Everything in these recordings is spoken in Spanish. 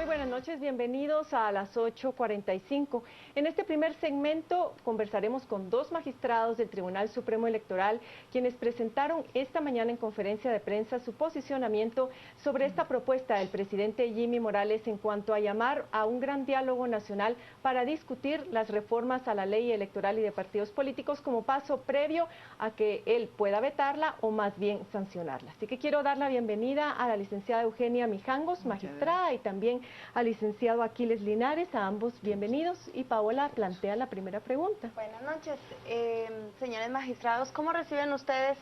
Muy buenas noches, bienvenidos a las 8:45. En este primer segmento conversaremos con dos magistrados del Tribunal Supremo Electoral, quienes presentaron esta mañana en conferencia de prensa su posicionamiento sobre esta propuesta del presidente Jimmy Morales en cuanto a llamar a un gran diálogo nacional para discutir las reformas a la ley electoral y de partidos políticos como paso previo a que él pueda vetarla o más bien sancionarla. Así que quiero dar la bienvenida a la licenciada Eugenia Mijangos, magistrada, y también al licenciado Aquiles Linares, a ambos bienvenidos. Y Paola plantea la primera pregunta. Buenas noches, señores magistrados, ¿cómo reciben ustedes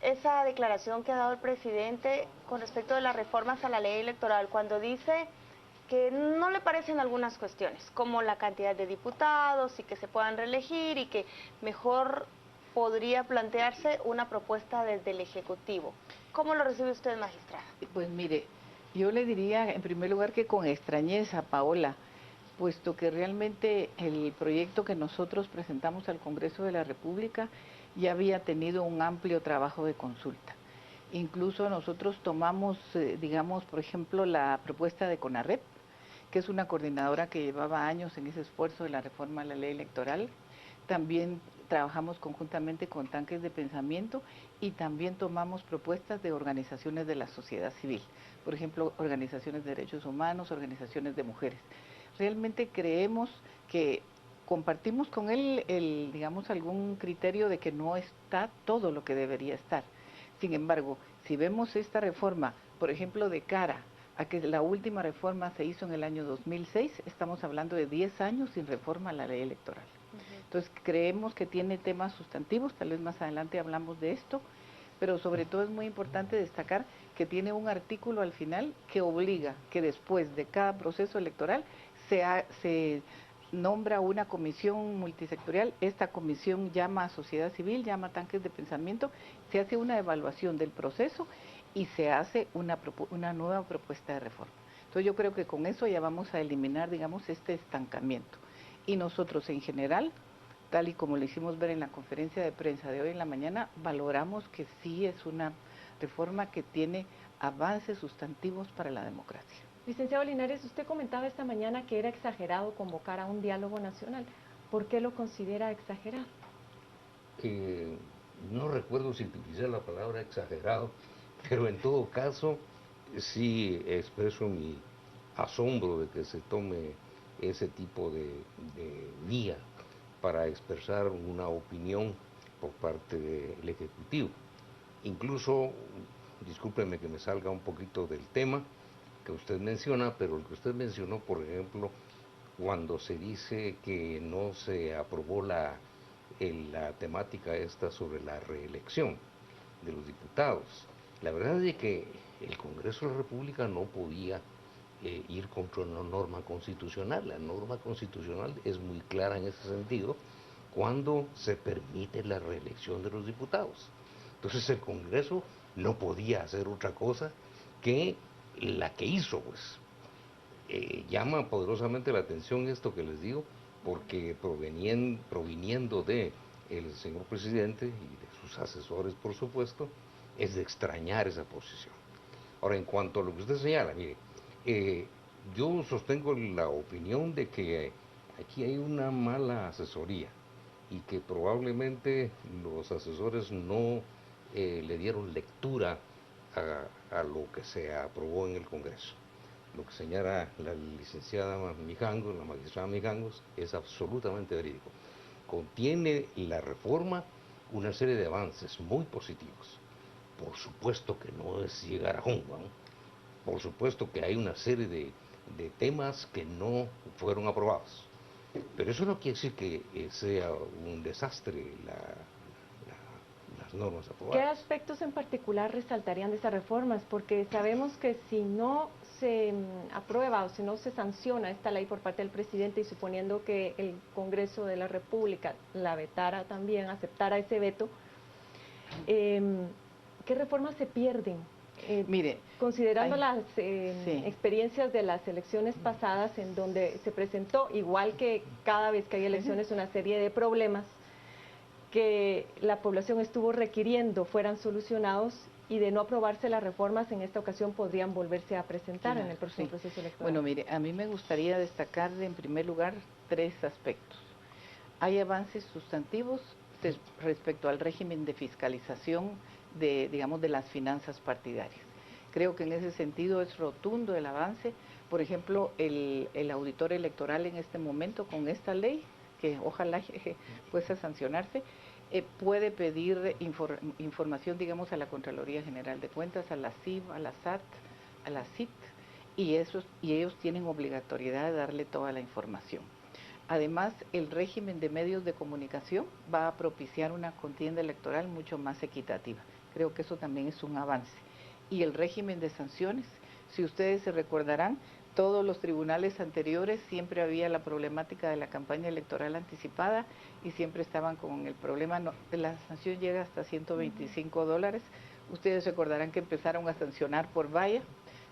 esa declaración que ha dado el presidente con respecto de las reformas a la ley electoral, cuando dice que no le parecen algunas cuestiones, como la cantidad de diputados y que se puedan reelegir y que mejor podría plantearse una propuesta desde el Ejecutivo? ¿Cómo lo recibe usted, magistrada? Pues mire, yo le diría en primer lugar que con extrañeza, Paola, puesto que realmente el proyecto que nosotros presentamos al Congreso de la República ya había tenido un amplio trabajo de consulta. Incluso nosotros tomamos, digamos, por ejemplo, la propuesta de CONARREP, que es una coordinadora que llevaba años en ese esfuerzo de la reforma a la ley electoral. También trabajamos conjuntamente con Tanques de Pensamiento y también tomamos propuestas de organizaciones de la sociedad civil, por ejemplo, organizaciones de derechos humanos, organizaciones de mujeres. Realmente creemos que compartimos con él, digamos, algún criterio de que no está todo lo que debería estar. Sin embargo, si vemos esta reforma, por ejemplo, de cara a que la última reforma se hizo en el año 2006, estamos hablando de 10 años sin reforma a la ley electoral. Entonces, creemos que tiene temas sustantivos, tal vez más adelante hablamos de esto, pero sobre todo es muy importante destacar que tiene un artículo al final que obliga que después de cada proceso electoral se nombra una comisión multisectorial. Esta comisión llama a sociedad civil, llama a Tanques de Pensamiento, se hace una evaluación del proceso y se hace una nueva propuesta de reforma. Entonces yo creo que con eso ya vamos a eliminar, digamos, este estancamiento. Y nosotros en general, tal y como lo hicimos ver en la conferencia de prensa de hoy en la mañana, valoramos que sí es una reforma que tiene avances sustantivos para la democracia. Licenciado Linares, usted comentaba esta mañana que era exagerado convocar a un diálogo nacional. ¿Por qué lo considera exagerado? No recuerdo si utilicé la palabra exagerado, pero en todo caso sí expreso mi asombro de que se tome ese tipo de vía para expresar una opinión por parte del Ejecutivo. Incluso, discúlpeme que me salga un poquito del tema que usted menciona, pero el que usted mencionó, por ejemplo, cuando se dice que no se aprobó la temática esta sobre la reelección de los diputados. La verdad es que el Congreso de la República no podía ir contra una norma constitucional. La norma constitucional es muy clara en ese sentido cuando se permite la reelección de los diputados. Entonces el Congreso no podía hacer otra cosa que la que hizo, pues. Llama poderosamente la atención esto que les digo, porque proviniendo de el señor presidente y de sus asesores, por supuesto, es de extrañar esa posición. Ahora, en cuanto a lo que usted señala, mire, yo sostengo la opinión de que aquí hay una mala asesoría y que probablemente los asesores no le dieron lectura a lo que se aprobó en el Congreso. Lo que señala la licenciada Mijangos, la magistrada Mijangos, es absolutamente verídico. Contiene la reforma una serie de avances muy positivos. Por supuesto que no es llegar a Jungwa, ¿no? Por supuesto que hay una serie de temas que no fueron aprobados. Pero eso no quiere decir que sea un desastre las normas aprobadas. ¿Qué aspectos en particular resaltarían de estas reformas? Porque sabemos que si no se aprueba o si no se sanciona esta ley por parte del presidente, y suponiendo que el Congreso de la República la vetara también, aceptara ese veto, ¿qué reformas se pierden? Mire, considerando las experiencias de las elecciones pasadas, en donde se presentó, igual que cada vez que hay elecciones, una serie de problemas que la población estuvo requiriendo fueran solucionados, y de no aprobarse las reformas en esta ocasión podrían volverse a presentar en el próximo proceso electoral. Bueno, mire, a mí me gustaría destacar en primer lugar 3 aspectos. Hay avances sustantivos respecto al régimen de fiscalización de, digamos, de las finanzas partidarias. Creo que en ese sentido es rotundo el avance. Por ejemplo, el auditor electoral en este momento con esta ley, que ojalá pueda sancionarse, puede pedir información, digamos, a la Contraloría General de Cuentas, a la CIV, a la SAT, a la CIT, y ellos tienen obligatoriedad de darle toda la información. Además, el régimen de medios de comunicación va a propiciar una contienda electoral mucho más equitativa. Creo que eso también es un avance. Y el régimen de sanciones, si ustedes se recordarán, todos los tribunales anteriores siempre había la problemática de la campaña electoral anticipada y siempre estaban con el problema, la sanción llega hasta $125. Ustedes recordarán que empezaron a sancionar por valla.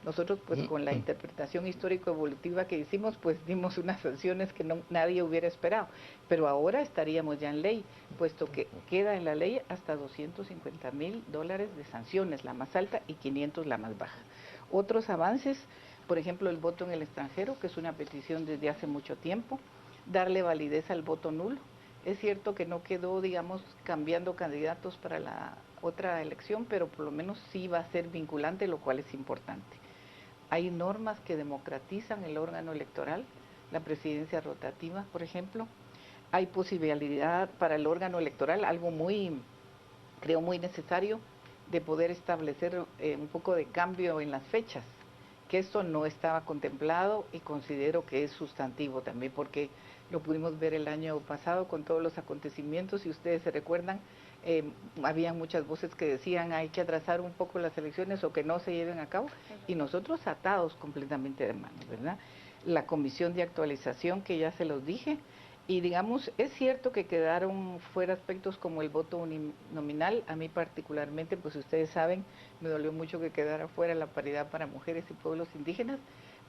Nosotros pues con la interpretación histórico-evolutiva que hicimos pues dimos unas sanciones que nadie hubiera esperado, pero ahora estaríamos ya en ley, puesto que queda en la ley hasta $250,000 de sanciones, la más alta, y 500 la más baja. Otros avances, por ejemplo el voto en el extranjero, que es una petición desde hace mucho tiempo, darle validez al voto nulo. Es cierto que no quedó, digamos, cambiando candidatos para la otra elección, pero por lo menos sí va a ser vinculante, lo cual es importante. Hay normas que democratizan el órgano electoral, la presidencia rotativa, por ejemplo. Hay posibilidad para el órgano electoral, algo creo muy necesario, de poder establecer un poco de cambio en las fechas, que esto no estaba contemplado y considero que es sustantivo también, porque lo pudimos ver el año pasado con todos los acontecimientos, si ustedes se recuerdan, había muchas voces que decían hay que atrasar un poco las elecciones o que no se lleven a cabo, y nosotros atados completamente de manos, ¿verdad? La comisión de actualización que ya se los dije, y digamos, es cierto que quedaron fuera aspectos como el voto uninominal. A mí particularmente, pues ustedes saben, me dolió mucho que quedara fuera la paridad para mujeres y pueblos indígenas,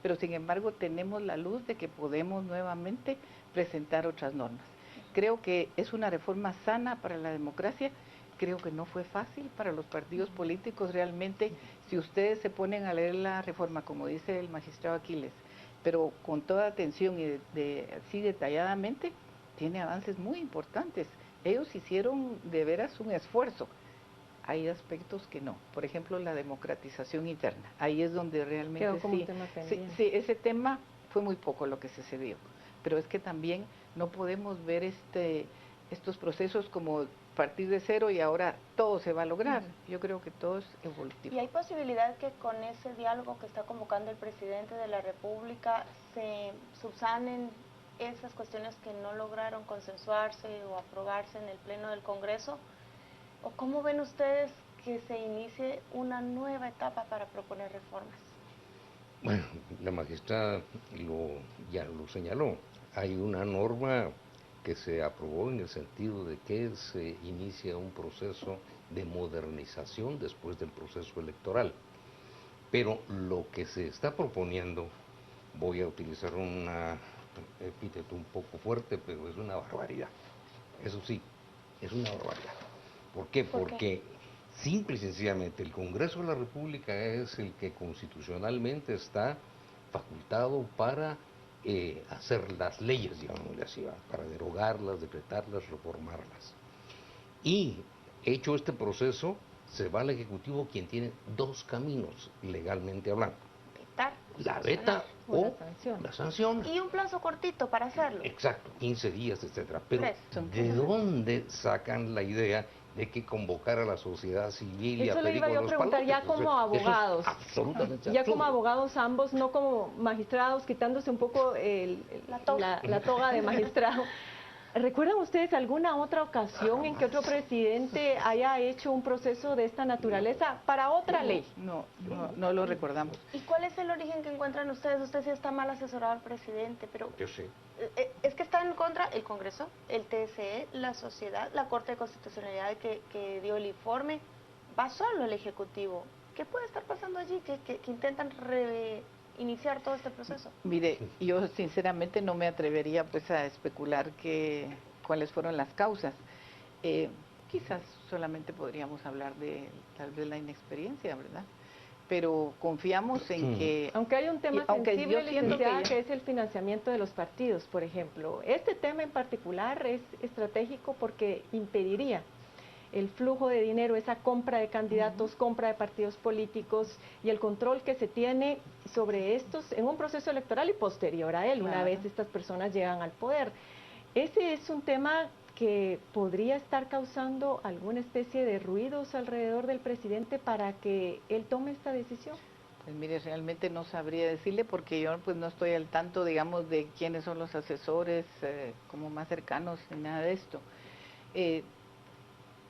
pero sin embargo tenemos la luz de que podemos nuevamente presentar otras normas. Creo que es una reforma sana para la democracia. Creo que no fue fácil para los partidos políticos realmente. Si ustedes se ponen a leer la reforma, como dice el magistrado Aquiles, pero con toda atención y así detalladamente, tiene avances muy importantes. Ellos hicieron de veras un esfuerzo. Hay aspectos que no. Por ejemplo, la democratización interna. Ahí es donde realmente quedó como un tema pendiente. Sí, ese tema fue muy poco lo que se dio. Pero es que también no podemos ver estos procesos como partir de cero y ahora todo se va a lograr. Yo creo que todo es evolutivo. ¿Y hay posibilidad que con ese diálogo que está convocando el presidente de la República se subsanen esas cuestiones que no lograron consensuarse o aprobarse en el Pleno del Congreso? ¿O cómo ven ustedes que se inicie una nueva etapa para proponer reformas? Bueno, la magistrada ya lo señaló. Hay una norma que se aprobó en el sentido de que se inicia un proceso de modernización después del proceso electoral. Pero lo que se está proponiendo, voy a utilizar un epíteto un poco fuerte, pero es una barbaridad. Eso sí, es una barbaridad. ¿Por qué? Porque simple y sencillamente el Congreso de la República es el que constitucionalmente está facultado para hacer las leyes, digámosle así, para derogarlas, decretarlas, reformarlas. Y hecho este proceso, se va al Ejecutivo, quien tiene 2 caminos legalmente hablando. La veta o la sanción. Y un plazo cortito para hacerlo. Exacto, 15 días, etcétera. Pero ¿de dónde sacan la idea de que convocar a la sociedad civil y a pedir con los preguntar ya como abogados? Absolutamente ya absurdo. como abogados ambos, no como magistrados, quitándose un poco la toga de magistrado. ¿Recuerdan ustedes alguna otra ocasión en que otro presidente haya hecho un proceso de esta naturaleza para otra ley? No lo recordamos. ¿Y cuál es el origen que encuentran ustedes? Usted sí está mal asesorado al presidente, pero... Yo sé. Es que está en contra el Congreso, el TSE, la sociedad, la Corte de Constitucionalidad que dio el informe. Va solo el Ejecutivo. ¿Qué puede estar pasando allí que intentan iniciar todo este proceso? Mire, yo sinceramente no me atrevería pues a especular cuáles fueron las causas. quizás solamente podríamos hablar de tal vez la inexperiencia, ¿verdad? Pero confiamos en que... Aunque hay un tema aunque sensible, yo siento licenciada, que que es el financiamiento de los partidos, por ejemplo. Este tema en particular es estratégico porque impediría el flujo de dinero, esa compra de candidatos, compra de partidos políticos y el control que se tiene sobre estos en un proceso electoral y posterior a él, una vez estas personas llegan al poder. Ese es un tema que podría estar causando alguna especie de ruidos alrededor del presidente para que él tome esta decisión. Pues mire, realmente no sabría decirle porque yo pues no estoy al tanto, digamos, de quiénes son los asesores como más cercanos ni nada de esto.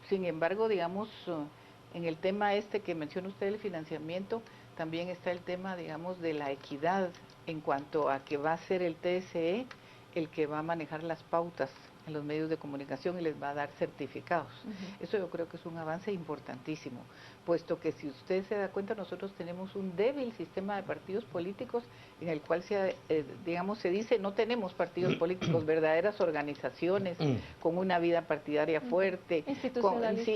Sin embargo, digamos, en el tema este que menciona usted, el financiamiento, también está el tema, digamos, de la equidad en cuanto a que va a ser el TSE el que va a manejar las pautas en los medios de comunicación y les va a dar certificados. Eso yo creo que es un avance importantísimo, puesto que si usted se da cuenta, nosotros tenemos un débil sistema de partidos políticos en el cual digamos, se dice no tenemos partidos políticos, verdaderas organizaciones con una vida partidaria fuerte,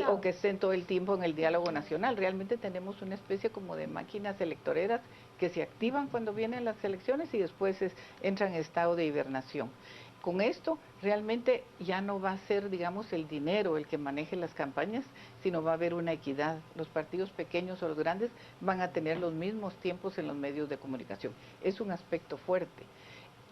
o que estén todo el tiempo en el diálogo nacional. Realmente tenemos una especie como de máquinas electoreras que se activan cuando vienen las elecciones y después entran en estado de hibernación. Con esto realmente ya no va a ser, digamos, el dinero el que maneje las campañas, sino va a haber una equidad. Los partidos pequeños o los grandes van a tener los mismos tiempos en los medios de comunicación. Es un aspecto fuerte.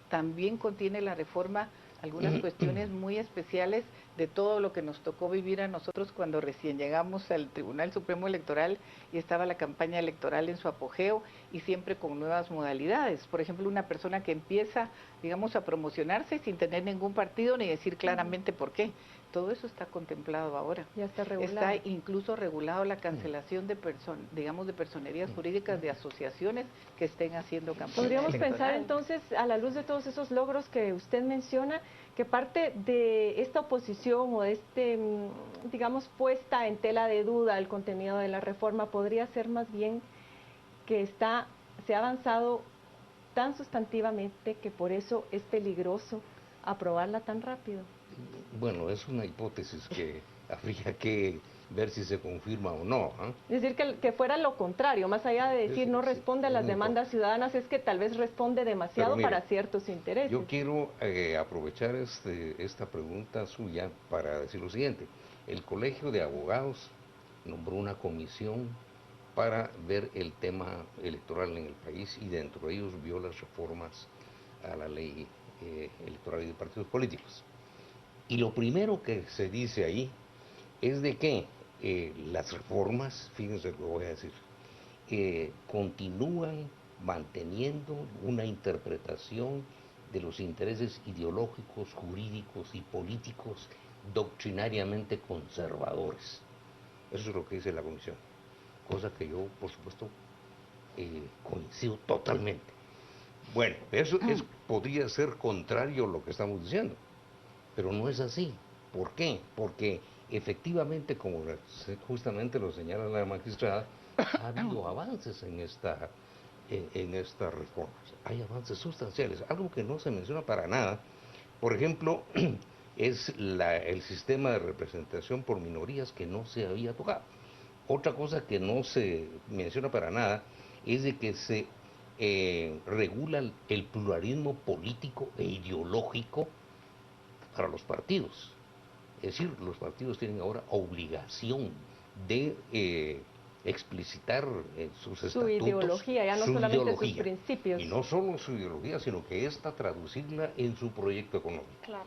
También contiene la reforma algunas cuestiones muy especiales de todo lo que nos tocó vivir a nosotros cuando recién llegamos al Tribunal Supremo Electoral y estaba la campaña electoral en su apogeo y siempre con nuevas modalidades. Por ejemplo, una persona que empieza, digamos, a promocionarse sin tener ningún partido ni decir claramente por qué. Todo eso está contemplado ahora. Ya está regulado. Está incluso regulado la cancelación de digamos, de personerías jurídicas de asociaciones que estén haciendo campaña Podríamos electoral. pensar entonces, a la luz de todos esos logros que usted menciona, que parte de esta oposición o de digamos, puesta en tela de duda el contenido de la reforma podría ser más bien que se ha avanzado tan sustantivamente que por eso es peligroso aprobarla tan rápido. Bueno, es una hipótesis que habría que ver si se confirma o no. Es decir, que fuera lo contrario, más allá de decir no responde a las demandas ciudadanas, es que tal vez responde demasiado para ciertos intereses. Yo quiero aprovechar esta pregunta suya para decir lo siguiente. El Colegio de Abogados nombró una comisión para ver el tema electoral en el país y dentro de ellos vio las reformas a la ley electoral y de partidos políticos. Y lo primero que se dice ahí es de que las reformas, fíjense lo que voy a decir, continúan manteniendo una interpretación de los intereses ideológicos, jurídicos y políticos doctrinariamente conservadores. Eso es lo que dice la comisión, cosa que yo, por supuesto, coincido totalmente. Bueno, eso podría ser contrario a lo que estamos diciendo, pero no es así. ¿Por qué? Porque efectivamente, como justamente lo señala la magistrada, ha habido avances en estas reformas. Hay avances sustanciales, algo que no se menciona para nada. Por ejemplo, es el sistema de representación por minorías que no se había tocado. Otra cosa que no se menciona para nada es de que se regula el pluralismo político e ideológico para los partidos. Es decir, los partidos tienen ahora obligación de explicitar sus estatutos, su ideología, ya no solamente sus principios. Y no solo su ideología, sino que esta traducirla en su proyecto económico. Claro.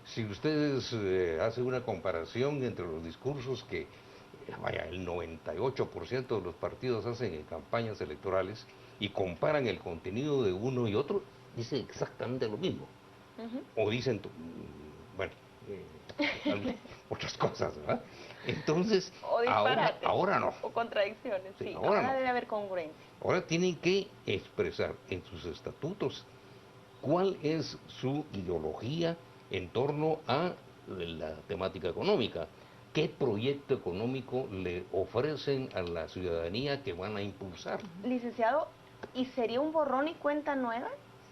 Si ustedes hacen una comparación entre los discursos que, el 98% de los partidos hacen en campañas electorales y comparan el contenido de uno y otro, dicen exactamente lo mismo. O dicen, bueno, otras cosas, ¿verdad? Entonces, ahora no. O contradicciones, sí. Ahora no. Debe haber congruencia. Ahora tienen que expresar en sus estatutos cuál es su ideología en torno a la temática económica. ¿Qué proyecto económico le ofrecen a la ciudadanía que van a impulsar? Licenciado, ¿y sería un borrón y cuenta nueva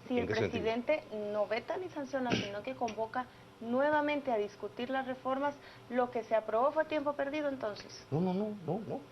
si el presidente no veta ni sanciona, sino que convoca nuevamente a discutir las reformas, lo que se aprobó fue tiempo perdido entonces. No,